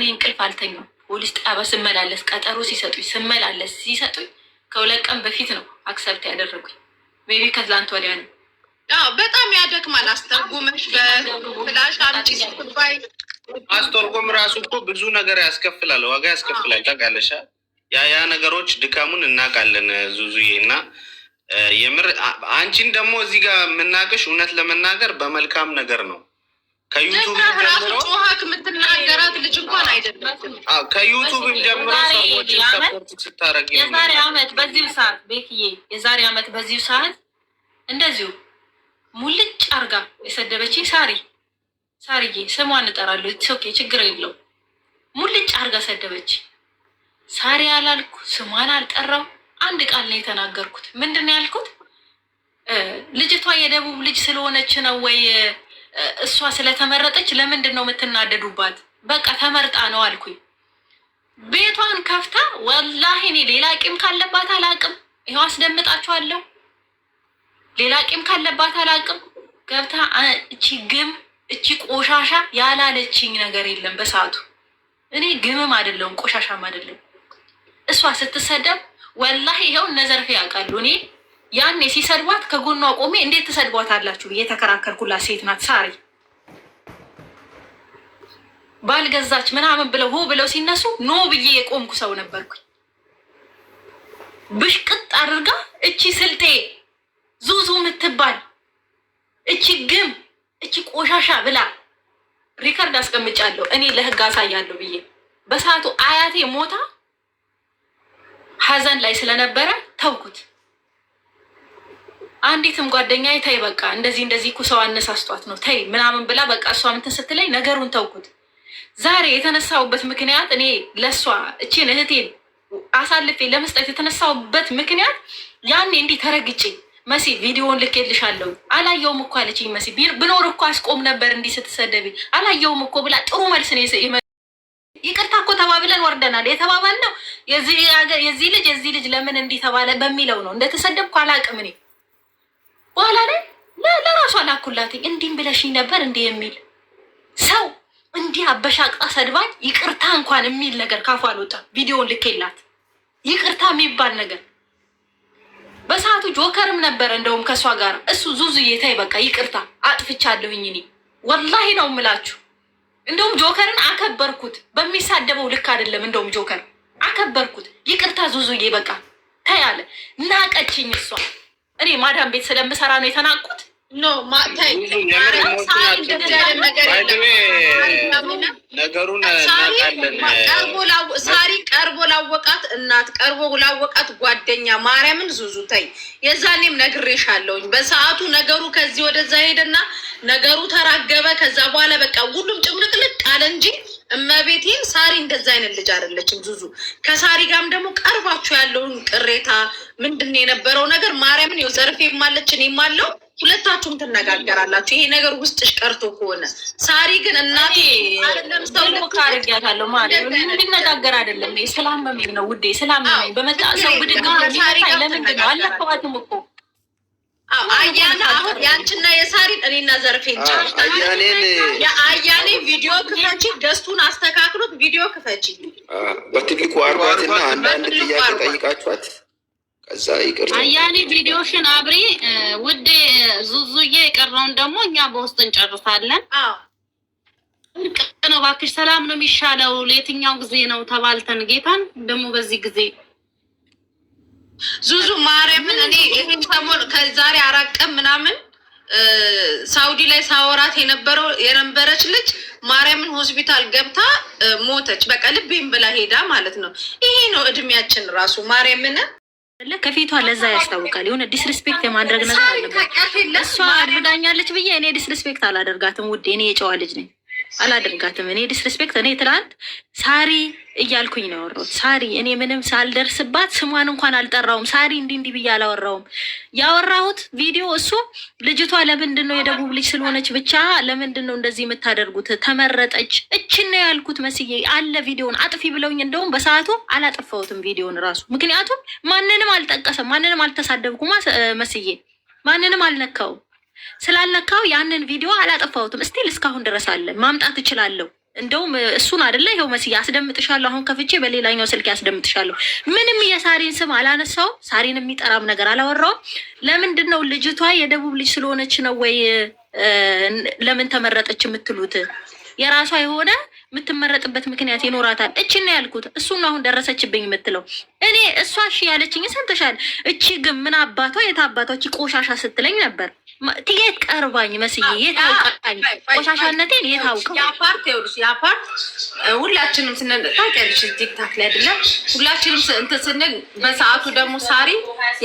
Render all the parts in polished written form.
እኔ እንቅልፍ አልተኛም። ፖሊስ ጣቢያ ስመላለስ ቀጠሮ ሲሰጡኝ ከሁለት ቀን በፊት ነው አክሰብት ያደረጉኝ። ሜቢ ከትላንት ወዲያ ነው። በጣም ያደክማል። አስተርጉመሽ በፍላሽ አምጪ ስትባይ ማስተርጎም ራሱ እኮ ብዙ ነገር ያስከፍላል፣ ዋጋ ያስከፍላል። ታውቃለሽ? ያ ነገሮች ድካሙን እናውቃለን ዙዙዬ። እና የምር አንቺን ደግሞ እዚህ ጋር የምናውቅሽ እውነት ለመናገር በመልካም ነገር ነው። ከዩቱብ ጀምሮ የምትናገራት ልጅ እንኳን አይደለም። ከዩቱብም ጀምሮ ሰዎች ሰፖርት ስታደርግ የዛሬ ዓመት በዚሁ ሰዓት ቤክዬ፣ የዛሬ ዓመት በዚሁ ሰዓት እንደዚሁ ሙልጭ አርጋ የሰደበችኝ ሳሪዬ ስሟን እጠራለሁ። ኦኬ ችግር የለው። ሙልጭ አርጋ ሰደበች። ሳሪ አላልኩ፣ ስሟን አልጠራው። አንድ ቃል ነው የተናገርኩት። ምንድን ነው ያልኩት? ልጅቷ የደቡብ ልጅ ስለሆነች ነው ወይ እሷ ስለተመረጠች ለምንድን ነው የምትናደዱባት? በቃ ተመርጣ ነው አልኩኝ። ቤቷን ከፍታ ወላሂ እኔ ሌላ ቂም ካለባት አላቅም፣ ይኸው አስደምጣችኋለሁ። ሌላ ቂም ካለባት አላቅም። ገብታ እቺ ቆሻሻ ያላለችኝ ነገር የለም በሰዓቱ። እኔ ግምም አይደለሁም ቆሻሻም አይደለም። እሷ ስትሰደብ ወላሂ ይኸው እነዘርፌ ያውቃሉ። እኔ ያኔ ሲሰድቧት ከጎኗ ቆሜ እንዴት ትሰድቧት አላችሁ እየተከራከርኩላት ሴት ናት ሳሪ። ባልገዛች ምናምን ብለው ሲነሱ ኖ ብዬ የቆምኩ ሰው ነበርኩኝ። ብሽቅጥ አድርጋ እቺ ስልጤ ዙዙ ምትባል እቺ ቆሻሻ ብላ ሪከርድ አስቀምጫለሁ እኔ ለህግ አሳያለሁ ብዬ። በሰዓቱ አያቴ ሞታ ሀዘን ላይ ስለነበረ ተውኩት። አንዲትም ጓደኛ ተይ በቃ እንደዚህ እኮ ሰው አነሳስቷት ነው ተይ ምናምን ብላ በቃ እሷ ምንትን ስትለኝ ነገሩን ተውኩት። ዛሬ የተነሳውበት ምክንያት እኔ ለእሷ እቺን እህቴን አሳልፌ ለመስጠት የተነሳውበት ምክንያት ያኔ እንዲህ ተረግጬ መሲ ቪዲዮውን ልኬልሻለሁ አላየውም እኮ አለችኝ። መሲ ብኖር እኮ አስቆም ነበር እንዲህ ስትሰደቢ አላየውም እኮ ብላ ጥሩ መልስ ነው። ይቅርታ እኮ ተባብለን ወርደናል። የተባባልነው የዚህ ልጅ ለምን እንዲህ ተባለ በሚለው ነው። እንደተሰደብኩ አላቅም እኔ በኋላ ላይ ለራሷ ላኩላትኝ። እንዲህም ብለሽኝ ነበር እንዲህ የሚል ሰው እንዲህ አበሻቅጣ ሰድባኝ ይቅርታ እንኳን የሚል ነገር ካፏ አልወጣም። ቪዲዮውን ልኬላት ይቅርታ የሚባል ነገር በሰዓቱ ጆከርም ነበረ እንደውም ከእሷ ጋር እሱ ዙዙዬ ተይ በቃ ይቅርታ አጥፍቻለሁኝ እኔ ወላሂ ነው የምላችሁ። እንደውም ጆከርን አከበርኩት። በሚሳደበው ልክ አይደለም። እንደውም ጆከር አከበርኩት። ይቅርታ ዙዙዬ በቃ ተይ አለ። ናቀችኝ እሷ። እኔ ማዳም ቤት ስለምሰራ ነው የተናቁት። ነገሩን ሳሪ ቀርቦ ላወቃት እናት፣ ቀርቦ ላወቃት ጓደኛ ማርያምን ዙዙ ተይ። የዛኔም ነግሬሻለሁኝ በሰዓቱ ነገሩ ከዚህ ወደዛ ሄደና ነገሩ ተራገበ። ከዛ በኋላ በቃ ሁሉም ጭምልቅልቅ አለ እንጂ እመቤቴን ሳሪ እንደዛ አይነት ልጅ አይደለችም ዙዙ። ከሳሪ ጋርም ደግሞ ቀርባችሁ ያለውን ቅሬታ ምንድን የነበረው ነገር ማርያምን ይኸው ዘርፌም አለች እኔም አለው ሁለታችሁም ትነጋገራላችሁ። ይሄ ነገር ውስጥሽ ቀርቶ ከሆነ ሳሪ ግን እናቴ አይደለም ሰው ልካርጊያታለሁ ማለት እንድነጋገር አይደለም። ስላመመኝ ነው ውዴ፣ ስላመመኝ በመጣ ሰው ብድግ ለምንድን ነው አለፈዋትም እኮ አያና አሁን ያንቺና የሳሪን እኔና ዘርፌን የአያኔ ቪዲዮ ክፈቺ፣ ደስቱን አስተካክሉት። ቪዲዮ ክፈቺ በትልቁ አርባትና አንዳንድ ጥያቄ ጠይቃችኋት ከዛ ይቅርታ አያኔ ቪዲዮሽን አብሪ ውዴ ዙዙዬ። የቀረውን ደግሞ እኛ በውስጥ እንጨርሳለን። እርቅ ነው እባክሽ፣ ሰላም ነው የሚሻለው። ለየትኛው ጊዜ ነው ተባልተን ጌታን ደግሞ በዚህ ጊዜ ዙዙ ማርያምን እኔ ይሄን ሰሞን ከዛሬ 4 ቀን ምናምን ሳውዲ ላይ ሳወራት የነበረች ልጅ ማርያምን ሆስፒታል ገብታ ሞተች። በቃ ልቤን ብላ ሄዳ ማለት ነው። ይሄ ነው እድሜያችን ራሱ ማርያምን ከፊቷ ለዛ ያስታውቃል። የሆነ ዲስሪስፔክት የማድረግ ነገር አለበት። እሷ አድርጋኛለች ብዬ እኔ ዲስሪስፔክት አላደርጋትም ውዴ። እኔ የጨዋ ልጅ ነኝ፣ አላደርጋትም እኔ ዲስሪስፔክት። እኔ ትላንት ሳሪ እያልኩኝ ነው ያወራሁት። ሳሪ እኔ ምንም ሳልደርስባት ስሟን እንኳን አልጠራውም። ሳሪ እንዲህ ብዬ አላወራውም። ያወራሁት ቪዲዮ እሱ ልጅቷ ለምንድን ነው የደቡብ ልጅ ስለሆነች ብቻ ለምንድን ነው እንደዚህ የምታደርጉት? ተመረጠች እችን ነው ያልኩት። መስዬ አለ ቪዲዮን አጥፊ ብለውኝ እንደውም በሰዓቱ አላጠፋሁትም ቪዲዮን ራሱ። ምክንያቱም ማንንም አልጠቀሰም፣ ማንንም አልተሳደብኩማ መስዬ፣ ማንንም አልነካው። ስላልነካው ያንን ቪዲዮ አላጠፋሁትም። እስቲል እስካሁን ድረስ አለ። ማምጣት እችላለሁ እንደውም እሱን አይደለ ይኸው መስዬ አስደምጥሻለሁ። አሁን ከፍቼ በሌላኛው ስልክ ያስደምጥሻለሁ። ምንም የሳሪን ስም አላነሳው፣ ሳሪን የሚጠራም ነገር አላወራውም። ለምንድን ነው ልጅቷ የደቡብ ልጅ ስለሆነች ነው ወይ ለምን ተመረጠች የምትሉት? የራሷ የሆነ የምትመረጥበት ምክንያት ይኖራታል። እቺን ነው ያልኩት። እሱን አሁን ደረሰችብኝ የምትለው እኔ እሷ እሺ ያለችኝ ሰምተሻል። እቺ ግን ምን አባቷ የት አባቷ እቺ ቆሻሻ ስትለኝ ነበር። የት ቀርባኝ መስዬ የት አውቃኝ ቆሻሻነቴን የት አውቀው። ያፓርት ይኸውልሽ፣ ያፓርት ሁላችንም ስንል ታውቂያለሽ፣ ቲክታክ ላይ አይደለም ሁላችንም እንትን ስንል፣ በሰዓቱ ደግሞ ሳሪ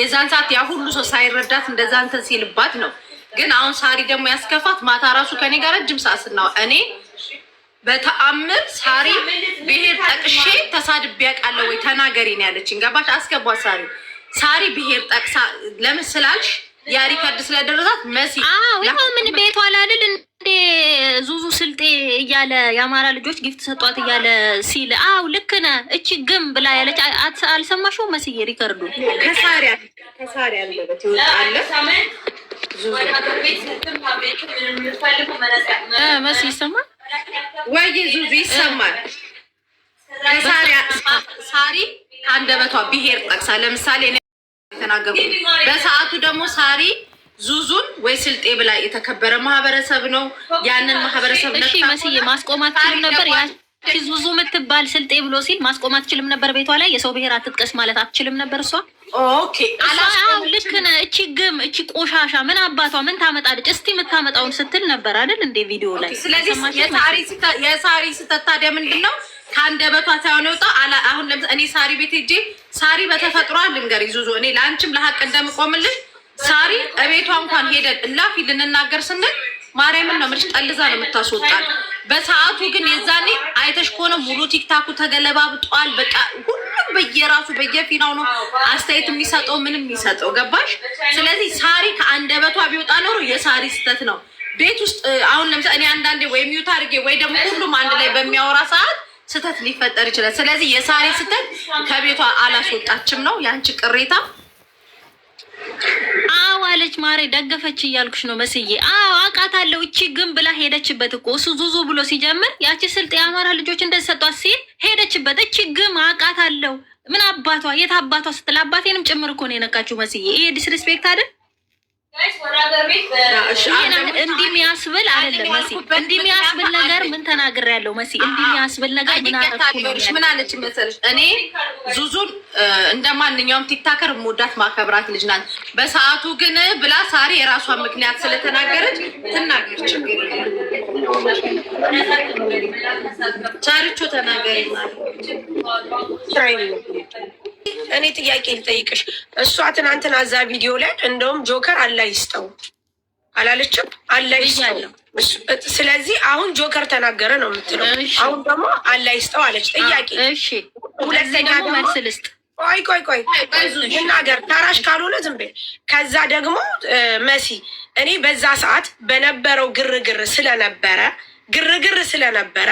የዛን ሰዓት ያ ሁሉ ሰው ሳይረዳት እንደዛ እንትን ሲልባት ነው። ግን አሁን ሳሪ ደግሞ ያስከፋት ማታ ራሱ ከኔ ጋር ረጅም ሰዓት ስናወራ እኔ በተአምር ሳሪ ብሄር ጠቅሼ ተሳድቤ አውቃለሁ ወይ ተናገሪ ነው ያለችኝ። ገባሽ? አስገቧት ሳሪ ሳሪ ብሄር ጠቅሳ ለምን ስላልሽ ያ ሪከርድ ስለደረሳት መሲ ይኸው ምን ቤቷ አይደል እንዴ ዙዙ ስልጤ እያለ የአማራ ልጆች ጊፍት ሰጧት እያለ ሲል ልክ ነህ እቺ ግም ብላ ያለች አልሰማሽው? መስዬ ሪከርዱ ከሳሪ አንደበት ይወጣል። መሲ ይሰማል ወይ? ዙዙ ይሰማል። ሳሪ አንደበቷ ብሄር ጠቅሳ ለምሳሌ ተናገሩ። በሰዓቱ ደግሞ ሳሪ ዙዙን ወይ ስልጤ ብላ የተከበረ ማህበረሰብ ነው። ያንን ማህበረሰብ እሺ መስዬ ማስቆማት ትችልም ነበር። ያቺ ዙዙ የምትባል ስልጤ ብሎ ሲል ማስቆማት ትችልም ነበር። ቤቷ ላይ የሰው ብሄር አትጥቀስ ማለት አትችልም ነበር እሷ። ኦኬ ልክ ነህ እቺ ግም እቺ ቆሻሻ ምን አባቷ ምን ታመጣለች እስቲ የምታመጣውን ስትል ነበር አይደል እንዴ ቪዲዮ ላይ። ስለዚህ የሳሪ ስህተት ታዲያ ምንድን ነው? ከአንደበቷ ሳይሆን የወጣው አሁን ለምሳሌ እኔ ሳሪ ቤት ሄጄ ሳሪ በተፈጥሯ ልንገርሽ ዙዙ፣ እኔ ለአንቺም ለሀቅ እንደምቆምልሽ ሳሪ እቤቷ እንኳን ሄደን እላፊ ልንናገር ስንል ማርያምን ነው የምልሽ ጠልዛ ነው የምታስወጣል። በሰዓቱ ግን የዛኔ አይተሽ ከሆነ ሙሉ ቲክታኩ ተገለባብጧል። በቃ ሁሉም በየራሱ በየፊናው ነው አስተያየት የሚሰጠው ምንም የሚሰጠው ገባሽ? ስለዚህ ሳሪ ከአንደበቷ ቢወጣ ኖሮ የሳሪ ስህተት ነው። ቤት ውስጥ አሁን ለምሳሌ እኔ አንዳንዴ ወይ ሚዩት አድርጌ ወይ ደግሞ ሁሉም አንድ ላይ በሚያወራ ሰዓት ስህተት ሊፈጠር ይችላል። ስለዚህ የሳሪ ስህተት ከቤቷ አላስወጣችም ነው ያንቺ ቅሬታ። አለች ማሬ ደገፈች እያልኩሽ ነው መስዬ። አውቃታለሁ እቺ ግን ብላ ሄደችበት እኮ እሱ ዙዙ ብሎ ሲጀምር ያቺ ስልጤ የአማራ ልጆች እንደዚህ ሰጧት ሲል ሄደችበት። እቺ ግን አውቃታለሁ ምን አባቷ የት አባቷ ስትል አባቴንም ጭምር እኮ ነው የነካችው መስዬ። ይሄ ዲስሪስፔክት አይደል? እንዲህ የሚያስብል አይደለም መሲ። እንዲህ የሚያስብል ነገር ምን ተናግሬያለሁ መሲ? እንዲህ የሚያስብል ነገር ምን አደረኩ ነው? ምን አለች መሰለሽ? እኔ ዙዙን እንደ ማንኛውም ቲክታከር ሞዳት ማከብራት ልጅ ናት። በሰዓቱ ግን ብላ ሳሪ የራሷን ምክንያት ስለተናገረች ትናገር፣ ችግር ቻርቾ ተናገሪ ማለት እኔ ጥያቄ ልጠይቅሽ። እሷ ትናንትና እዛ ቪዲዮ ላይ እንደውም ጆከር አላህ ይስጠው አላለችም? አላህ ይስጠው። ስለዚህ አሁን ጆከር ተናገረ ነው የምትለው። አሁን ደግሞ አላህ ይስጠው አለች። ጥያቄ ሁለተኛ ደግሞ መልስ ልስጥ። ቆይ ይናገር ታራሽ ካልሆነ ዝም በይ። ከዛ ደግሞ መሲ እኔ በዛ ሰዓት በነበረው ግርግር ስለነበረ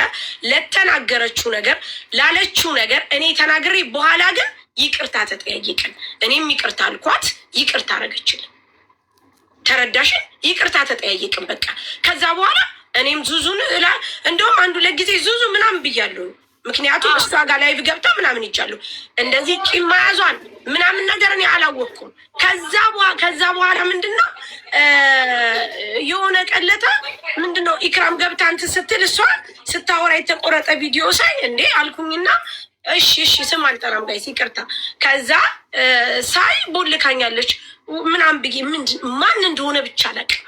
ለተናገረችው ነገር ላለችው ነገር እኔ ተናግሬ በኋላ ግን ይቅርታ ተጠያየቅን። እኔም ይቅርታ አልኳት፣ ይቅርታ አረገችልን። ተረዳሽን? ይቅርታ ተጠያየቅን በቃ። ከዛ በኋላ እኔም ዙዙን እንደውም አንዱ ለጊዜ ዙዙ ምናምን ብያለሁ። ምክንያቱም እሷ ጋር ላይቭ ገብታ ምናምን ይቻሉ እንደዚህ ቂም መያዟን ምናምን ነገር እኔ አላወቅኩም። ከዛ በኋላ ምንድነው የሆነ ቀለታ ምንድነው ኢክራም ገብታ እንትን ስትል እሷ ስታወራ የተቆረጠ ቪዲዮ ሳይ እንዴ አልኩኝና እሺ ስም አልጠራም ጋይስ ይቅርታ። ከዛ ሳይ ቦልካኛለች ምናምን ብዬ ማን እንደሆነ ብቻ አላውቅም።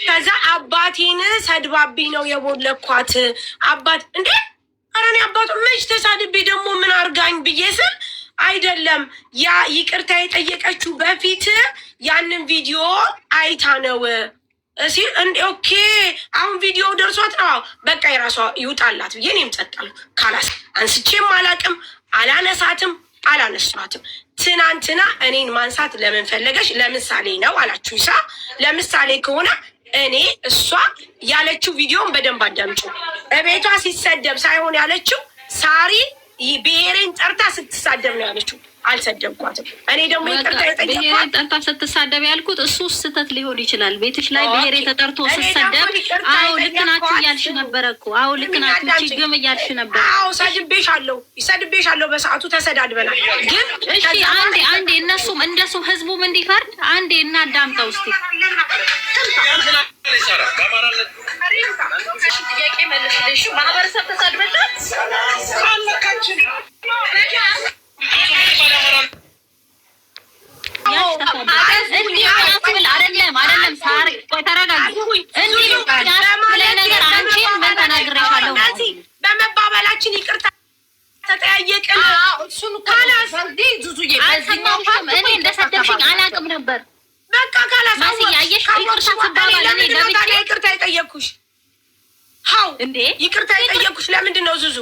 ከዛ አባቴን ሰድባብኝ ነው የቦለኳት። አባት እንዴ ኧረ እኔ አባቱ መች ተሳድቤ ደግሞ ምን አርጋኝ ብዬ ስል አይደለም ያ ይቅርታ የጠየቀችው በፊት ያንን ቪዲዮ አይታ ነው ሲል እንዴ ኦኬ አሁን ቪዲዮ ደርሷት ነው በቃ የራሷ ይውጣላት ብዬ እኔም ጸጣለሁ። ካላስ አንስቼም አላቅም አላነሳትም አላነሷትም። ትናንትና እኔን ማንሳት ለምን ፈለገች? ለምሳሌ ነው አላችሁ። ለምሳሌ ከሆነ እኔ እሷ ያለችው ቪዲዮን በደንብ አዳምጩ። እቤቷ ሲሰደብ ሳይሆን ያለችው ሳሪ ብሔሬን ጠርታ ስትሳደብ ነው ያለችው። አልሰደብኳትም። እኔ ደግሞ ይቅርታ የጠየኳት ጠርታ ስትሳደብ ያልኩት እሱ ስህተት ሊሆን ይችላል። ቤትሽ ላይ ብሔሬ ተጠርቶ ስሰደብ አዎ ልክ ናችሁ እያልሽ ነበረ እኮ። አዎ ልክ ናችሁ ችግም እያልሽ ነበር። አዎ ሰድቤሻለሁ። በሰዓቱ ተሰዳድበናል። ግን እሺ አንዴ እነሱም እንደሱ ህዝቡም እንዲፈርድ አንዴ እናዳምጠው እስቲ። ጥያቄ መልስልሽ። ማህበረሰብ ተሳድበላት አይደለም ሳሪ ተረጋጊ። ነገር አንቺን ምን ተናግሬሻለሁ? በመባባላችን ይቅርታ ተጠያየቅን። እኔ እንደሰደብሽኝ አላውቅም ነበር። በቃ ይቅርታ የጠየቅኩሽ ሀው እንዴ ይቅርታ የጠየቅኩሽ ለምንድን ነው ዙዙ?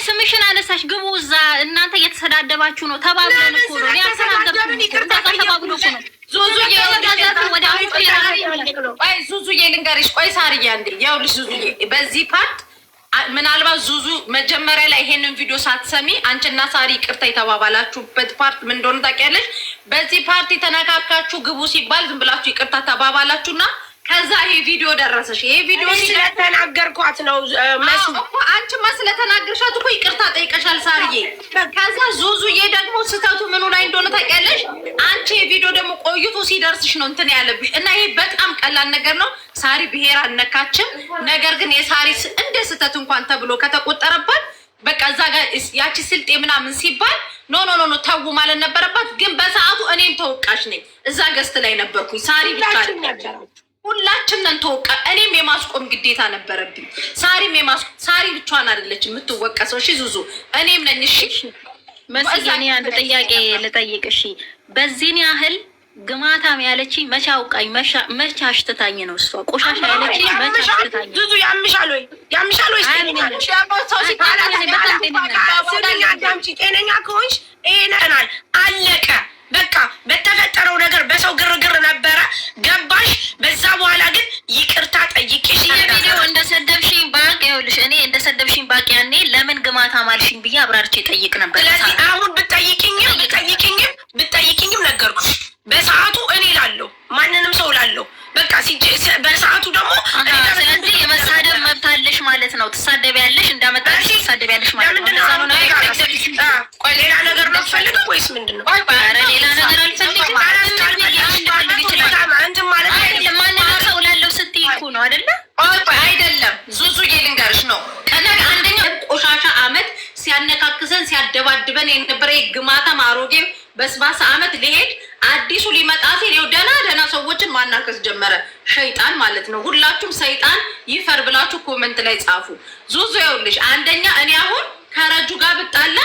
ስምሽን አነሳሽ። ግቡ እዛ እናንተ እየተሰዳደባችሁ ነው። ተባብለን እኮ ነው ተባብሎ እኮ ነው። ዙዙዬ ልንገርሽ። ቆይ ሳርዬ አንዴ ይኸውልሽ ዙዙዬ በዚህ ፓርት ምናልባት ዙዙ መጀመሪያ ላይ ይሄንን ቪዲዮ ሳትሰሚ አንቺና ሳሪ ይቅርታ የተባባላችሁበት ፓርት ምን እንደሆነ ታውቂያለሽ? በዚህ ፓርቲ ተነካካችሁ ግቡ ሲባል ዝም ብላችሁ ይቅርታ ተባባላችሁና ከዛ ይሄ ቪዲዮ ደረሰሽ። ይሄ ቪዲዮ ስለተናገርኳት ነው መሱ አንቺማ ስለተናገርሻት እኮ ይቅርታ ጠይቀሻል ሳርዬ። ከዛ ዙዙዬ ደግሞ ስህተቱ ምኑ ላይ እንደሆነ ታውቂያለሽ? አንቺ የቪዲዮ ደግሞ ቆይቶ ሲደርስሽ ነው እንትን ያለብሽ እና ይሄ በጣም ቀላል ነገር ነው። ሳሪ ብሔር አልነካችም። ነገር ግን የሳሪ እንደ ስህተት እንኳን ተብሎ ከተቆጠረባት በቃ እዛ ጋር ያቺ ስልጤ ምናምን ሲባል ኖ ተው ማለት ነበረባት። ግን በሰዓቱ እኔም ተወቃሽ ነኝ። እዛ ገስት ላይ ነበርኩኝ። ሳሪ ብቻ ሁላችንን ተወቃ። እኔም የማስቆም ግዴታ ነበረብኝ። ሳሪ ብቻዋን አይደለች የምትወቀሰው። እሺ ዙዙ እኔም ነኝ። እሺ መስዬ አንድ ጥያቄ ልጠይቅ። እሺ በዚህን ያህል ግማታም ያለችኝ መቼ አውቃኝ መቼ አሽትታኝ ነው? እሷ ቆሻሻ ያለችኝ መቼ አሽትታኝ? ዙዙ ያምሻል ወይ ጤነኛ ከሆንሽ ይሄናል አለቀ በቃ። በተፈጠረው ነገር በሰው ግርግር ነበረ ገባሽ። በዛ በኋላ ግን ይቅርታ ጠይቄሽ ቪዲዮ እንደሰደብሽኝ ባቅ ይኸውልሽ፣ እኔ እንደሰደብሽኝ ባቅ ያኔ ለምን ግማታም አልሽኝ ብዬ አብራርቼ ጠይቅ ነበር። ስለዚህ አሁን ብጠይቅኝም ነገርኩሽ። በሰዓቱ እኔ ላለሁ ማንንም ሰው ላለሁ በቃ በሰዓቱ ደግሞ ስለዚህ የመሳደብ መብት አለሽ ማለት ነው። ትሳደቢያለሽ፣ እንዳመጣሽ ትሳደቢያለሽ ማለት ነው። ሌላ ነገር ነው ትፈልገው ወይስ ምንድን ነው? ኧረ ሌላ ነገር አልፈልግም። እንትን ማለት ማንንም ሰው ላለው ስትይ እኮ ነው አይደለ? አይደለም ዙዙዬ ልንገርሽ ነው። አንደኛ ቆሻሻ አመት ሲያነካክሰን ሲያደባድበን የነበረ ግማታም አሮጌም በስባሳ አመት ሊሄድ አዲሱ ሊመጣ ሲል ይኸው ደህና ሰዎችን ማናከስ ጀመረ። ሸይጣን ማለት ነው። ሁላችሁም ሰይጣን ይፈር ብላችሁ ኮመንት ላይ ጻፉ። ዙዙ ይኸውልሽ፣ አንደኛ እኔ አሁን ከረጁ ጋር ብጣላ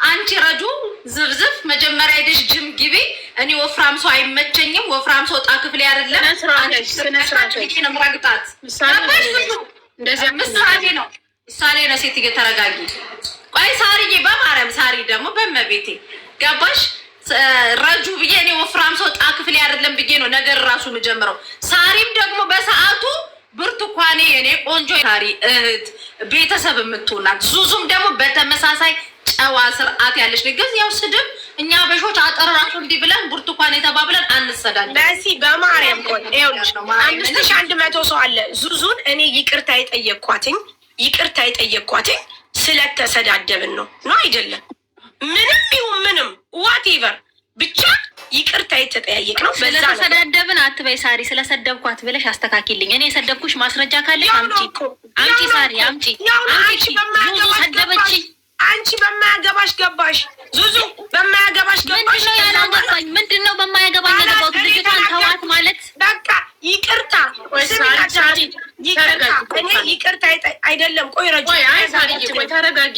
አንቺ ረጁ ዝብዝፍ መጀመሪያ ሄደሽ ጅም ግቢ። እኔ ወፍራም ሰው አይመቸኝም። ወፍራም ሰው ጣ ክፍሌ አይደለም። ምራግጣት ምሳሌ ነው። ሴት እየተረጋጊ ቆይ ሳሪዬ፣ በማርያም ሳሪ ደግሞ በመቤቴ ገባሽ ረጁ ብዬ እኔ ወፍራም ሰው ጣ ክፍሌ አይደለም ብዬ ነው ነገር ራሱ የምጀምረው። ሳሪም ደግሞ በሰዓቱ ብርቱካኔ የኔ ቆንጆ ሳሪ እህት ቤተሰብ የምትሆናት፣ ዙዙም ደግሞ በተመሳሳይ ጨዋ ስርዓት ያለች ግን ያው ስድብ እኛ በሾች አጠራራሱ እንዲህ ብለን ብርቱካን የተባብለን አንሰዳለን። በሲ በማርያም ቆይ ይኸውልሽ 5100 ሰው አለ። ዙዙን እኔ ይቅርታ የጠየቅኳትኝ ስለተሰዳደብን ነው አይደለም። ምንም ይሁን ምንም ዋቴቨር ብቻ ይቅርታ የተጠያየቅ ነው። ስለተሰዳደብን አትበይ ሳሪ። ስለሰደብኳት ብለሽ አስተካኪልኝ። እኔ የሰደብኩሽ ማስረጃ ካለሽ አምጪ ሳሪ አምጪ። ዙዙ ሰደበችኝ። አንቺ በማያገባሽ ገባሽ። ዙዙ በማያገባሽ ገባሽ። ምንድነው በማያገባኝ የገባሁት? ልጅቷን ተዋት ማለት በቃ ይቅርታ ይቅርታ አይደለም። ቆይ ረጅ ተረጋጊ።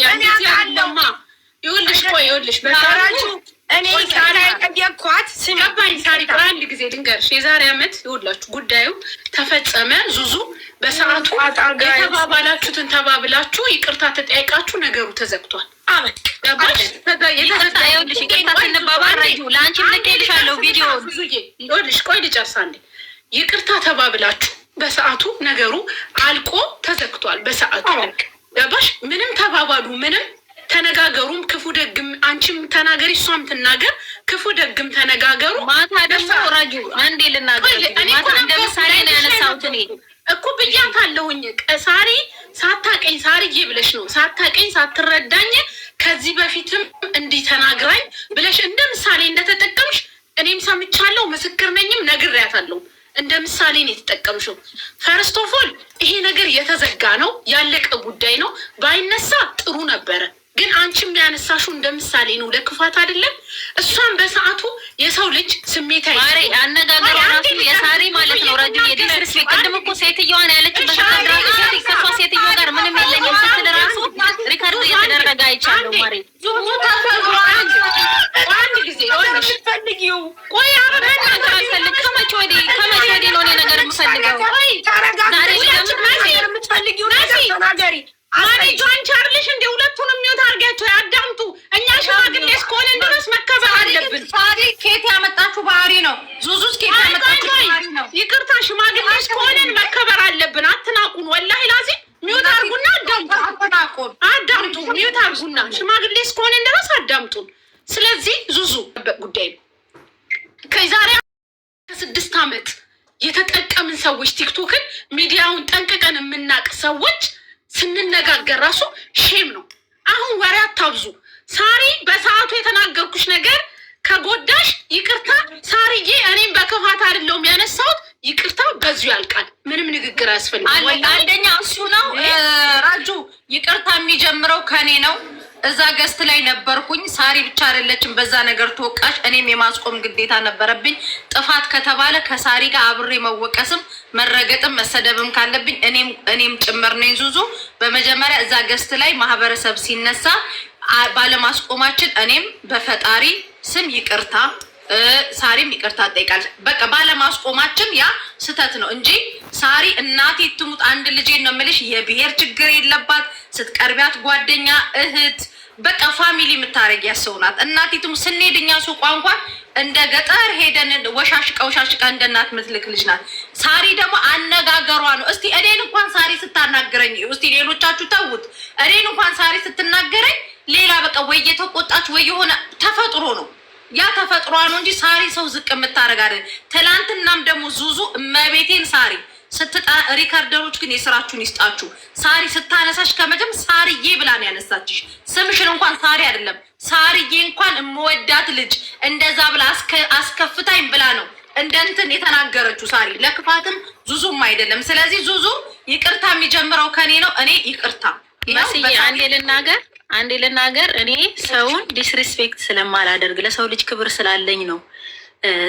ይኸውልሽ በራጁ እኔ የጠየኳት ስገባኝ ሳሪ አንድ ጊዜ ልንገርሽ። የዛሬ አመት ይኸውላችሁ ጉዳዩ ተፈጸመ። ዙዙ በሰዓቱ የተባባላችሁትን ተባብላችሁ ይቅርታ ተጠያይቃችሁ ነገሩ ተዘግቷል። ለአንቺ ልኬልሻለሁ ቪዲዮ። ይኸውልሽ ቆይ ልጨርስ አንዴ። ይቅርታ ተባብላችሁ በሰዓቱ ነገሩ አልቆ ተዘግቷል። በሰዓቱ ገባሽ? ምንም ተባባሉ ምንም ተነጋገሩም ክፉ ደግም አንቺም ተናገሪ እሷም ትናገር ክፉ ደግም ተነጋገሩ። ማታ ደግሞ ረጁ አንዴ ልናገር ማታ እንደ ምሳሌ ነው ያነሳሁት እኔ እኮ ብያታለሁኝ። ሳሪ ሳታቀኝ ሳርዬ ብለሽ ነው ሳታቀኝ ሳትረዳኝ ከዚህ በፊትም እንዲህ ተናግራኝ ብለሽ እንደ ምሳሌ እንደተጠቀምሽ እኔም ሰምቻለሁ፣ ምስክር ነኝም ነግሬያታለሁ። እንደ ምሳሌ ነው የተጠቀምሽው። ፈርስት ኦፍ ኦል ይሄ ነገር የተዘጋ ነው ያለቀ ጉዳይ ነው። ባይነሳ ጥሩ ነበረ፣ ግን አንቺም ያነሳሽው እንደ ምሳሌ ነው፣ ለክፋት አይደለም። እሷን በሰዓቱ የሰው ልጅ ስሜታዊ ማሬ አነጋገሯ ራሱ የሳሪ ማለት ነው። ረጁ የዲስርስ ቅድም እኮ ሴትዮዋን ያለችበት ተደራጊ ከሷ ሴትዮ ጋር ምንም የለኝም ስትል ራሱ ሪካርድ እየተደረገ አይቻለሁ። ማሬ አንድ ጊዜ ሆነሽ ፈልጊው ቆይ አብረን አልፈልግ ከመቼ ወዲህ ነው እኔ ነገር የምፈልገው? የምትፈልጊው ነገር ተናገሪ። ማሬ ጆን ቻርልሽ እንደ ሁለቱንም ሚውት አድርጋቸው ያዳምጡ። እኛ ሽማግሌ እስከሆነ ድረስ መከበር አለብን። ሳሪ ኬት ያመጣችሁ ባህሪ ነው። ዙዙስ ኬት ያመጣችሁ ባህሪ ነው። ይቅርታ ሽማግሌ እስከሆነ መከበር አለብን። አትናቁን። ወላሂ ላዚ ሚውት አድርጉና አዳምጡ። ሚውት አድርጉና ሽማግሌ እስከሆነ ድረስ አዳምጡን። ስለዚህ ዙዙ ጉዳይ ከዛሬ 6 ዓመት የተጠቀምን ሰዎች ቲክቶክን ሚዲያውን ጠንቅቀን የምናቅ ሰዎች ስንነጋገር ራሱ ሼም ነው። አሁን ወሬ አታብዙ። ሳሪ በሰዓቱ የተናገርኩሽ ነገር ከጎዳሽ ይቅርታ ሳሪዬ፣ እኔም በክፋት አይደለሁም ያነሳሁት። ይቅርታ በዚሁ ያልቃል። ምንም ንግግር አያስፈልግም። አንደኛ እሱ ነው ራጁ። ይቅርታ የሚጀምረው ከኔ ነው። እዛ ገስት ላይ ነበርኩኝ። ሳሪ ብቻ አይደለችም በዛ ነገር ተወቃሽ። እኔም የማስቆም ግዴታ ነበረብኝ። ጥፋት ከተባለ ከሳሪ ጋር አብሬ መወቀስም መረገጥም መሰደብም ካለብኝ እኔም ጭምር ነኝ። ዙዙ በመጀመሪያ እዛ ገስት ላይ ማህበረሰብ ሲነሳ ባለማስቆማችን እኔም በፈጣሪ ስም ይቅርታ፣ ሳሪም ይቅርታ ጠይቃለች። በቃ ባለማስቆማችን ያ ስተት ነው እንጂ ሳሪ እናቴ ትሙት አንድ ልጄ ነው የምልሽ። የብሔር ችግር የለባት። ስትቀርቢያት ጓደኛ፣ እህት፣ በቃ ፋሚሊ የምታረጊ ያሰውናት። እናቴ ትሙት ስንሄድ እኛ ሱቋ እንኳን እንደ ገጠር ሄደን ወሻሽቃ እንደ እናት ምትልክ ልጅ ናት። ሳሪ ደግሞ አነጋገሯ ነው። እስቲ እኔን እንኳን ሳሪ ስታናገረኝ፣ እስቲ ሌሎቻችሁ ተውት፣ እኔን እንኳን ሳሪ ስትናገረኝ ሌላ በቃ ወይ የተቆጣች ወይ የሆነ ተፈጥሮ ነው። ያ ተፈጥሯ ነው እንጂ ሳሪ ሰው ዝቅ የምታረግ አይደል። ትላንትናም ደግሞ ዙዙ እመቤቴን ሳሪ ሪካርደሮች ግን የስራችሁን ይስጣችሁ። ሳሪ ስታነሳሽ ከመጀም ሳሪዬ ብላ ነው ያነሳችሽ። ስምሽን እንኳን ሳሪ አይደለም ሳሪዬ እንኳን እምወዳት ልጅ እንደዛ ብላ አስከፍታኝ ብላ ነው እንደ እንትን የተናገረችው ሳሪ። ለክፋትም ዙዙም አይደለም። ስለዚህ ዙዙ ይቅርታ የሚጀምረው ከኔ ነው። እኔ ይቅርታ መስዬ አንዴ ልናገር። እኔ ሰውን ዲስሪስፔክት ስለማላደርግ ለሰው ልጅ ክብር ስላለኝ ነው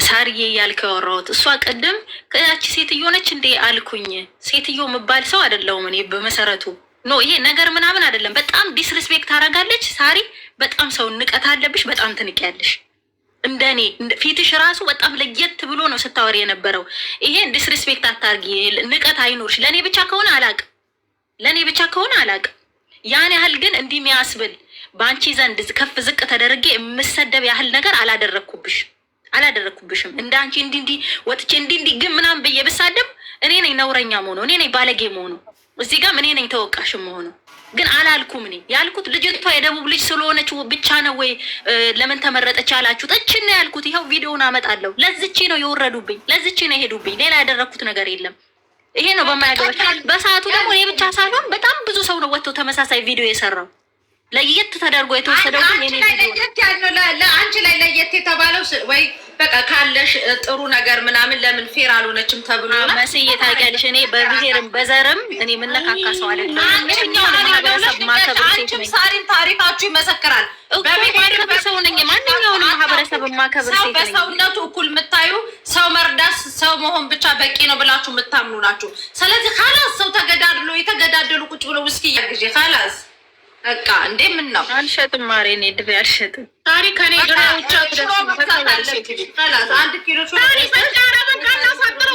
ሳርዬ እያልክ ያወራሁት። እሷ ቅድም ከያቺ ሴትዮ ነች እንዴ አልኩኝ። ሴትዮ የምባል ሰው አይደለሁም እኔ በመሰረቱ ኖ፣ ይሄ ነገር ምናምን አይደለም። በጣም ዲስሪስፔክት ታደርጋለች ሳሪ። በጣም ሰው ንቀት አለብሽ። በጣም ትንቂያለሽ። እንደኔ ፊትሽ ራሱ በጣም ለየት ብሎ ነው ስታወሪ የነበረው። ይሄን ዲስሪስፔክት አታርጊ። ንቀት አይኖርሽ። ለእኔ ብቻ ከሆነ አላቅም። ያን ያህል ግን እንዲህ የሚያስብል በአንቺ ዘንድ ከፍ ዝቅ ተደርጌ የምሰደብ ያህል ነገር አላደረግኩብሽም። እንደ አንቺ እንዲህ ወጥቼ እንዲህ ግን ምናምን ብዬ ብሳደብ እኔ ነኝ ነውረኛ መሆኑ፣ እኔ ነኝ ባለጌ መሆኑ፣ እዚህ ጋርም እኔ ነኝ ተወቃሽ መሆኑ። ግን አላልኩም። እኔ ያልኩት ልጅቷ የደቡብ ልጅ ስለሆነች ብቻ ነው ወይ ለምን ተመረጠች ያላችሁት? እችን ነው ያልኩት። ይኸው ቪዲዮውን አመጣለሁ። ለዝቼ ነው የወረዱብኝ፣ ለዝቼ ነው የሄዱብኝ። ሌላ ያደረግኩት ነገር የለም። ይሄ ነው በማያገባሽ። በሰዓቱ ደግሞ እኔ ብቻ ሳልሆን በጣም ብዙ ሰው ነው ወጥቶ ተመሳሳይ ቪዲዮ የሰራው። ለየት ተደርጎ የተወሰደው ግን አንቺ ላይ ለየት የተባለው ወይ በቃ ካለሽ ጥሩ ነገር ምናምን ለምን ፌር አልሆነችም ተብሎ ነው። መስዬ ታውቂያለሽ፣ እኔ በብሔርም በዘርም እኔ የምነካካ ሰው አይደለም። አንቺም ሳሪም ታሪካችሁ ይመሰክራል። በማከበር ሰው ነኝ። ማንኛውንም ማህበረሰብ ማከበር ሴት ነኝ። በሰውነቱ እኩል የምታዩ ሰው መርዳት ሰው መሆን ብቻ በቂ ነው ብላችሁ የምታምኑ ናችሁ። ስለዚህ ካላስ ሰው የተገዳደሉ ቁጭ ብሎ ውስኪ ያግዤ ካላስ በቃ እንዴ ምን ነው አልሸጥም። ማሬ እኔ ድሬ አልሸጥም። ታሪክ ከኔ ድሬ ውጫ አንድ ኪሎ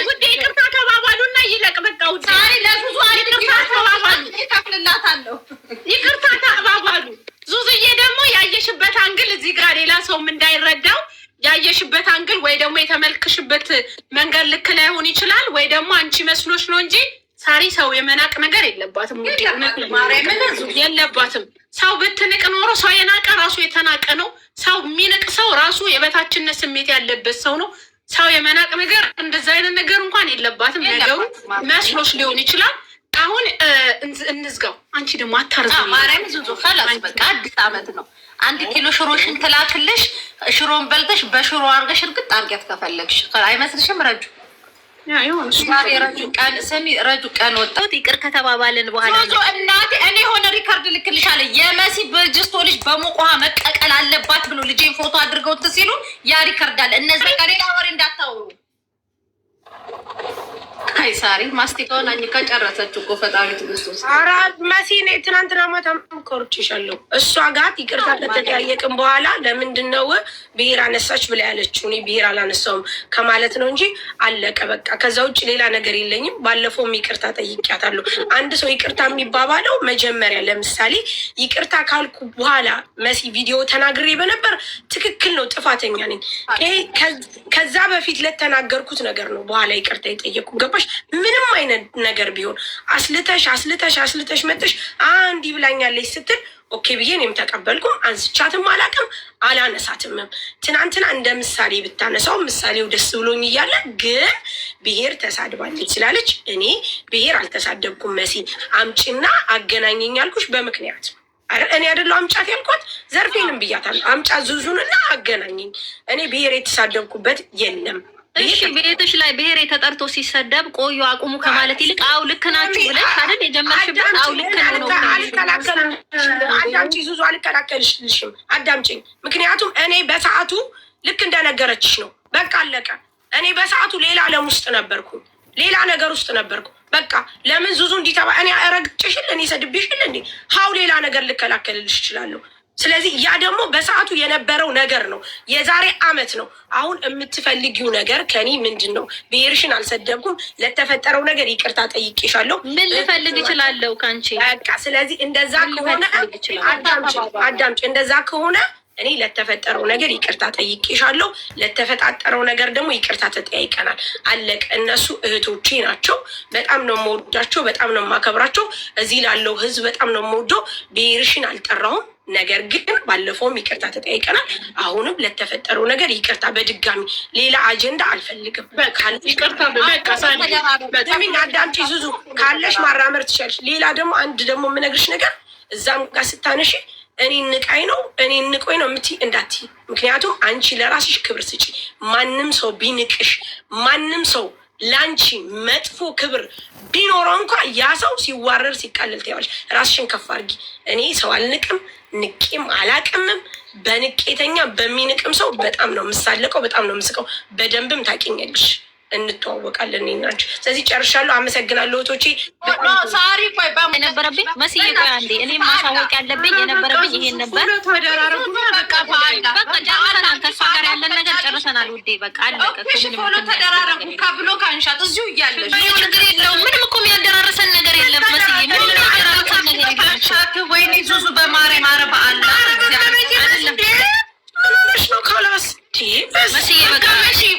ውዴ ይቅርታ ተባባሉና ይለቅ። በቃ ዛሬ ለዙዙ ይቅርታ ተባባሉ። ይከፍልላታለሁ። ይቅርታ ተባባሉ። ዙዙዬ ደግሞ ያየሽበት አንግል እዚህ ጋር ሌላ ሰውም እንዳይረዳው ያየሽበት አንግል ወይ ደግሞ የተመልክሽበት መንገድ ልክ ላይሆን ይችላል፣ ወይ ደግሞ አንቺ መስሎሽ ነው እንጂ ሳሪ ሰው የመናቅ ነገር የለባትም። የለባትም ሰው ብትንቅ ኖሮ ሰው የናቀ ራሱ የተናቀ ነው። ሰው የሚንቅ ሰው ራሱ የበታችነት ስሜት ያለበት ሰው ነው። ሰው የመናቅ ነገር እንደዛ አይነት ነገር እንኳን የለባትም። ነገሩ መስሎሽ ሊሆን ይችላል። አሁን እንዝጋው። አንቺ ደግሞ አታርዘ ማርያም ዙዙ ከላስ በቃ አዲስ አመት ነው። 1 ኪሎ ሽሮሽን ትላክልሽ። ሽሮን በልተሽ በሽሮ አርገሽ እርግጥ አርጊያት ከፈለግሽ አይመስልሽም? ረጁ ረጁ ቀን ወጣት ይቅር ከተባባልን በኋላ እናቴ እኔ የሆነ ሪከርድ ልክልሻለሁ። የመሲ ብርጅስቶልሽ በሙቅ ውሃ መቀቀል አለባት ብሎ ልጄን ፎቶ አድርገው ሲሉ ያ ሪከርድ አለ። እነዚህ ከሌላ ወሬ እንዳታወሩ። አይ ሳሪ ማስቲካውን አኝካ ጨረሰችው እኮ ፈጣሪ ትግስቱስ። ኧረ መሲ እኔ ትናንትና ማታ ኮርቼሻለሁ። እሷ ጋር ይቅርታ ከተጠያየቅን በኋላ ለምንድን ነው ብሄር አነሳች ብላ ያለችው? እኔ ብሄር አላነሳውም ከማለት ነው እንጂ አለቀ በቃ። ከዛ ውጭ ሌላ ነገር የለኝም። ባለፈውም ይቅርታ ጠይቂያታለሁ። አንድ ሰው ይቅርታ የሚባባለው መጀመሪያ ለምሳሌ ይቅርታ ካልኩ በኋላ መሲ ቪዲዮ ተናግሬ በነበር ትክክል ነው፣ ጥፋተኛ ነኝ። ከዛ በፊት ለተናገርኩት ነገር ነው በኋላ ይቅርታ የጠየቁ ገባሽ? ምንም አይነት ነገር ቢሆን አስልተሽ መጥሽ አንድ ይብላኛለች ስትል ኦኬ ብዬ እኔም ተቀበልኩም። አንስቻትም አላቅም አላነሳትምም። ትናንትና እንደ ምሳሌ ብታነሳው ምሳሌው ደስ ብሎኝ እያለ ግን ብሄር ተሳድባለች ስላለች እኔ ብሄር አልተሳደብኩም። መሲ አምጪና አገናኘኝ ያልኩሽ በምክንያት እኔ አይደለሁ አምጫት ያልኳት። ዘርፌንም ብያታለሁ አምጫት ዙዙንና አገናኘኝ። እኔ ብሄር የተሳደብኩበት የለም። እሺ ቤትሽ ላይ ብሄር የተጠርቶ ሲሰደብ ቆዩ አቁሙ ከማለት ይልቅ አው ልክ ናችሁ ብለሽ አይደል የጀመርሽበት? አው ልክ ነው። አዳምጪ ዙዙ፣ አልከላከልሽልሽም። አዳምጪኝ። ምክንያቱም እኔ በሰዓቱ ልክ እንደነገረችሽ ነው። በቃ አለቀ። እኔ በሰዓቱ ሌላ ዓለም ውስጥ ነበርኩ፣ ሌላ ነገር ውስጥ ነበርኩ። በቃ ለምን ዙዙ እንዲተባ እኔ ረግጭሽል እኔ ሰድብሽል እንዴ? ሀው ሌላ ነገር ልከላከልልሽ እችላለሁ። ስለዚህ ያ ደግሞ በሰዓቱ የነበረው ነገር ነው። የዛሬ አመት ነው። አሁን የምትፈልጊው ነገር ከኔ ምንድን ነው? ብሄርሽን አልሰደብኩም። ለተፈጠረው ነገር ይቅርታ ጠይቄሻለሁ። ምን ልፈልግ እችላለሁ ከአንቺ? በቃ ስለዚህ እንደዛ ከሆነ አዳምጪ። እንደዛ ከሆነ እኔ ለተፈጠረው ነገር ይቅርታ ጠይቄሻለሁ። ለተፈጣጠረው ነገር ደግሞ ይቅርታ ተጠያይቀናል። አለቀ። እነሱ እህቶቼ ናቸው። በጣም ነው የምወዳቸው፣ በጣም ነው የማከብራቸው። እዚህ ላለው ህዝብ በጣም ነው የምወደው። ብሄርሽን አልጠራውም። ነገር ግን ባለፈውም ይቅርታ ተጠያይቀናል። አሁንም ለተፈጠረው ነገር ይቅርታ። በድጋሚ ሌላ አጀንዳ አልፈልግም። አዳምጪ ዙዙ፣ ካለሽ ማራመር ትችላለሽ። ሌላ ደግሞ አንድ ደግሞ የምነግርሽ ነገር እዛም ጋር ስታነሺ እኔ ንቃይ ነው እኔ ንቆይ ነው የምትይ እንዳትይ። ምክንያቱም አንቺ ለራስሽ ክብር ስጪ። ማንም ሰው ቢንቅሽ፣ ማንም ሰው ለአንቺ መጥፎ ክብር ቢኖረው እንኳ ያ ሰው ሲዋረር ሲቃለል ታያለሽ። ራስሽን ከፍ አድርጊ። እኔ ሰው አልንቅም፣ ንቄም አላቅምም። በንቄተኛ በሚንቅም ሰው በጣም ነው የምሳለቀው፣ በጣም ነው የምስቀው። በደንብም ታውቂኛለሽ፣ እንተዋወቃለን ናቸው። ስለዚህ ጨርሻለሁ። አመሰግናለሁ እህቶቼ። ሳሪ ቆይ የነበረብኝ መስዬ ቆይ አንዴ እኔ ማሳወቅ ያለብኝ የነበረብኝ ይሄን ነበር። በቃ ጨርሰናል። ከእሷ ጋር ያለን ነገር ጨርሰናል ውዴ። በቃ አለቀ። ተደራረጉ ከብሎ ካንሻት እዚሁ እያለች ነገር የለውም። ምንም እኮ የሚያደራርሰን ነገር የለም መስዬ። ምንም የሚያደራርሰን ነገር የለም። ወይኔ ዙዙ በማርያም አረባ አለ ነው ካላስ መስዬ በቃ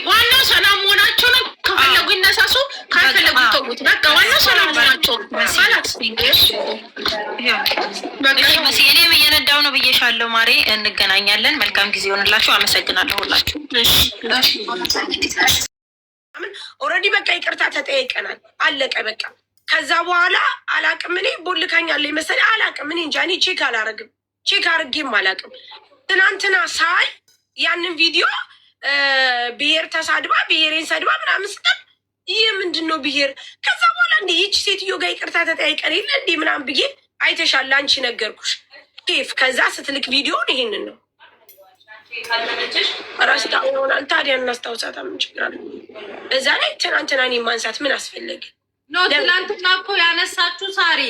ዋናው ሰላም መሆናቸው ነው። ከፈለጉ ይነሳሱ፣ ካልፈለጉ ተውት። በቃ ዋናው ሰላም መሆናቸው መስዬ። እኔም እየነዳው ነው ብዬሻለሁ ማሬ። እንገናኛለን። መልካም ጊዜ ሆንላችሁ። አመሰግናለሁ ሁላችሁ። ኦልሬዲ በቃ ይቅርታ ተጠያይቀናል። አለቀ በቃ። ከዛ በኋላ አላቅም። እኔ ቦልካኛለሁ መሰለኝ አላቅም። እኔ እንጃ። እኔ ቼክ አላረግም፣ ቼክ አርጌም አላቅም። ትናንትና ሳይ ያንን ቪዲዮ ብሄር ተሳድባ ብሄሬን ሰድባ ምናምን ስጠን። ይህ ምንድን ነው ብሄር? ከዛ በኋላ እንደ ይህች ሴትዮ ጋር ይቅርታ ተጠያይቀን የለ እንዲህ ምናምን ብዬ አይተሻል፣ አንቺ ነገርኩሽ ኬፍ። ከዛ ስትልክ ቪዲዮን ይሄንን ነው ራስታ ሆናል። ታዲያ እናስታውሳታ፣ ምን ችግር አለ? እዛ ላይ ትናንትና እኔን ማንሳት ምን አስፈለገ? ትናንትና እኮ ያነሳችሁ ሳሪ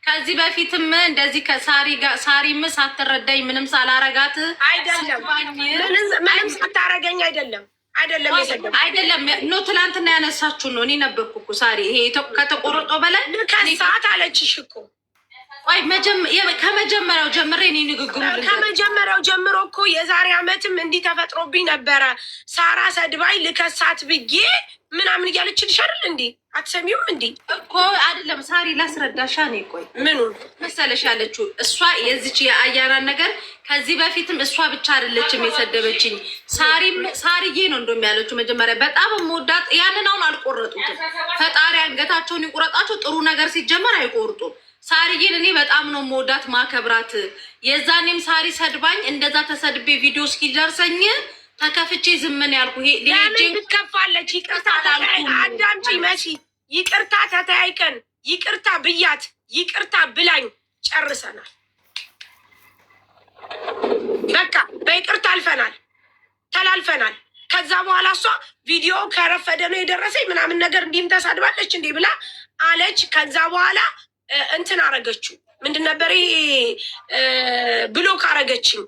ከዚህ በፊትም እንደዚህ ከሳሪ ጋር ሳሪም ሳትረዳኝ ምንም ሳላረጋት አይደለም፣ ምንም ሳታረገኝ አይደለም አይደለም ኖ ትላንትና ያነሳችሁ ነው። እኔ ነበርኩ እኮ ሳሪ። ይሄ ከተቆረጦ በላይ ከሰዓት አለችሽ እኮ ከመጀመሪያው ጀምሬ እኔ ንግግሩ ከመጀመሪያው ጀምሮ እኮ የዛሬ ዓመትም እንዲህ ተፈጥሮብኝ ነበረ። ሳራ ሰድባይ ልከሳት ብዬ ምናምን እያለችልሽ አይደል እንዴ? አትሰሚውም እንዴ? እኮ አይደለም ሳሪ ላስረዳሻ። እኔ ቆይ ምኑ መሰለሽ ያለችው እሷ የዚች የአያናን ነገር ከዚህ በፊትም እሷ ብቻ አይደለችም የሰደበችኝ። ሳርዬ ነው እንደውም ያለችው መጀመሪያ በጣም የምወዳት ያንን አሁን አልቆረጡትም። ፈጣሪ አንገታቸውን ይቁረጣቸው። ጥሩ ነገር ሲጀመር አይቆርጡም። ሳርዬን እኔ በጣም ነው የምወዳት ማከብራት። የዛኔም ሳሪ ሰድባኝ እንደዛ ተሰድቤ ቪዲዮ እስኪደርሰኝ ተከፍቼ ዝምን ያልኩ ለምን ትከፋለች? ይቅርታ አዳምጪ መሲ፣ ይቅርታ ተተያይቀን ይቅርታ ብያት ይቅርታ ብላኝ ጨርሰናል። በቃ በይቅርታ አልፈናል፣ ተላልፈናል። ከዛ በኋላ እሷ ቪዲዮ ከረፈደ ነው የደረሰኝ ምናምን ነገር እንዲህም ተሳድባለች እንዲህ ብላ አለች። ከዛ በኋላ እንትን አረገችው ምንድን ነበር ይሄ ብሎክ አረገችኝ።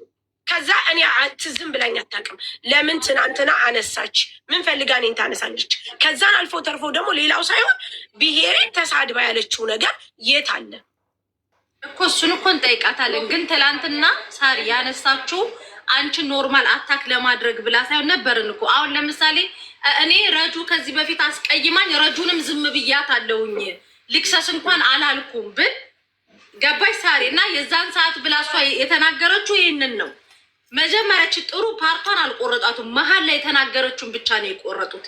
ከዛ እኔ ትዝም ብላኝ አታውቅም። ለምን ትናንትና አነሳች? ምን ፈልጋ እኔን ታነሳለች? ከዛን አልፎ ተርፎ ደግሞ ሌላው ሳይሆን ብሄሬን ተሳድባ ያለችው ነገር የት አለ እኮ? እሱን እኮ እንጠይቃታለን። ግን ትላንትና ሳሪ ያነሳችው አንቺን ኖርማል አታክ ለማድረግ ብላ ሳይሆን ነበርን እኮ። አሁን ለምሳሌ እኔ ረጁ ከዚህ በፊት አስቀይማኝ ረጁንም ዝም ብያት አለውኝ ልክሰስ እንኳን አላልኩም ብል ገባሽ ሳሪ? እና የዛን ሰዓት ብላ እሷ የተናገረችው ይህንን ነው። መጀመሪያች ጥሩ ፓርቷን አልቆረጣቱም። መሀል ላይ የተናገረችውን ብቻ ነው የቆረጡት።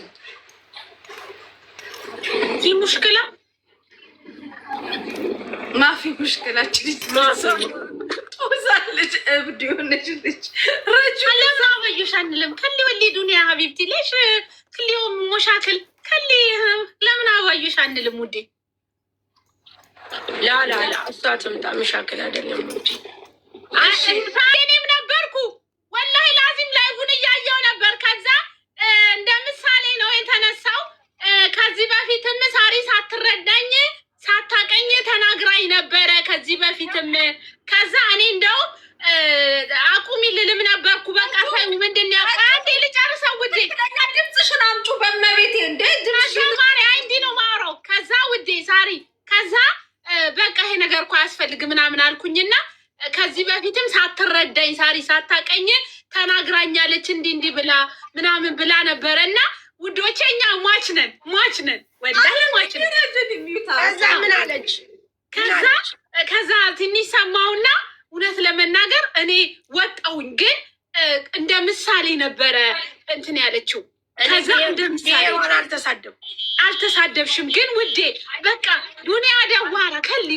ይህ ሙሽክላ ማፊ ሙሽክላች ልጅ ጦዛለች። እብድ የሆነች ልጅ ረጁ ለማበዩሽ አንልም ከሊ ወሊ ዱኒያ ሀቢብቲ ሌሽ ክሊዮ ሞሻክል ከሊ ለምን አባዩሽ አንልም ውዴ? ላላላ እሷ ትምጣ መሻክል አይደለም ውዴ። እኔም ነበርኩ ወላሂ ላዚም ላይቡን እያየው ነበር። ከዛ እንደ ምሳሌ ነው የተነሳው። ከዚህ በፊትም ሳሪ ሳትረዳኝ ሳታቀኝ ተናግራኝ ነበረ ከዚህ በፊትም። ከዛ እኔ እንደው አቁሚ ልልም ነበርኩ። በቃ ሳይ ምንድን ነው አንዴ ልጨርሰው ውዴ። ድምፅሽን አምጩ በመቤቴ እንደ ማሪ እንዲ ነው ማውራው። ከዛ ውዴ ሳሪ ከዛ በቃ ይሄ ነገር እኮ አያስፈልግም ምናምን አልኩኝና ከዚህ በፊትም ሳትረዳኝ ሳሪ ሳታቀኝ ተናግራኛለች እንዲህ ብላ ምናምን ብላ ነበረ። እና ውዶቼ እኛ ሟች ነን ወላሂ ሟች ነን። ከዛ ምን አለች? ከዛ ትንሽ ሰማሁና እውነት ለመናገር እኔ ወጣውኝ። ግን እንደ ምሳሌ ነበረ እንትን ያለችው። ከዛ እንደ ምሳሌ አልተሳደብሽም ግን ውዴ በቃ ዱኒያ ደዋራ ከሊ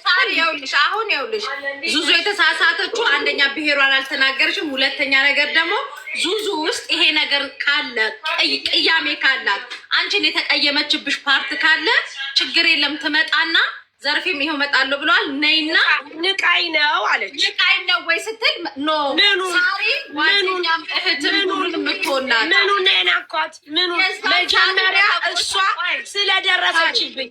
ሳሪ ይኸውልሽ፣ አሁን ይኸውልሽ ዙዙ የተሳሳተችው አንደኛ ብሄሯን አልተናገርሽም፣ ሁለተኛ ነገር ደግሞ ዙዙ ውስጥ ይሄ ነገር ካለ ቅያሜ ካላት አንቺን የተቀየመችብሽ ፓርት ካለ ችግር የለም ትመጣና ዘርፌም ይሄው መጣለሁ ብለዋል። ነይና ንቃይ ነው አለች። ንቃይ ነው ወይ ስትል ኖ ሳሪ ዋንኛም እህትም ሁሉንም ምትሆናል። ምኑ ነናኳት? ምኑ መጀመሪያ እሷ ስለደረሰችብኝ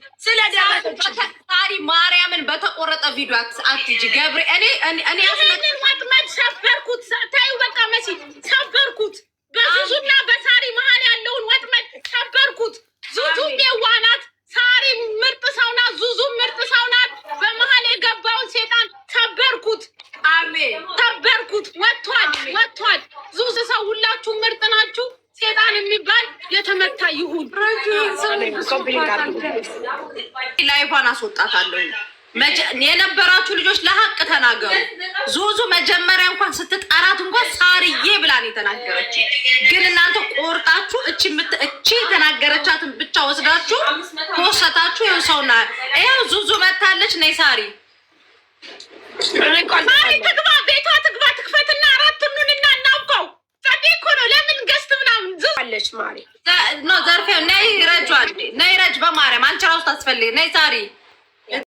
ሳሪ ማርያምን በተቆረጠ ቪዲዮ አትጂ ገብሬ እኔ ያስመጣን ወጥመድ ሰበርኩት። ታዩ በቃ መሲ ሰበርኩት። በዙዙና በሳሪ መሀል ያለውን ወጥመድ ሰበርኩት። ዙዙ የዋናት ሳሪ ምርጥ ሰው ናት። ዙዙ ምርጥ ሰው ናት። በመሀል የገባውን ሴጣን ሰበርኩት። አሜን ሰበርኩት። ወጥቷል። ዙዙ ሰው ሁላችሁ ምርጥ ናችሁ። ሴጣን የሚባል የተመታ ይሁን። ላይቫን አስወጣታለሁ። የነበራችሁ ልጆች ለሀቅ ተናገሩ። ዙዙ መጀመሪያ እንኳን ስትጠራት እንኳን ሳርዬ ብላን የተናገረች፣ ግን እናንተ ቆርጣችሁ እቺ የተናገረቻትን ብቻ ወስዳችሁ ከወሰታችሁ ይኸው ሰውና ይኸው ዙዙ መታለች። ነይ ሳሪ ትግባ፣ ቤቷ ትግባ፣ ትክፈትና አራት ኑንና እናውቀው። ጸዴ እኮ ነው። ለምን ገስት ምናምን አለች ማሪ ዘርፌ ነይ ረጅ በማርያም አንቺ ራሱ ታስፈልግ። ነይ ሳሪ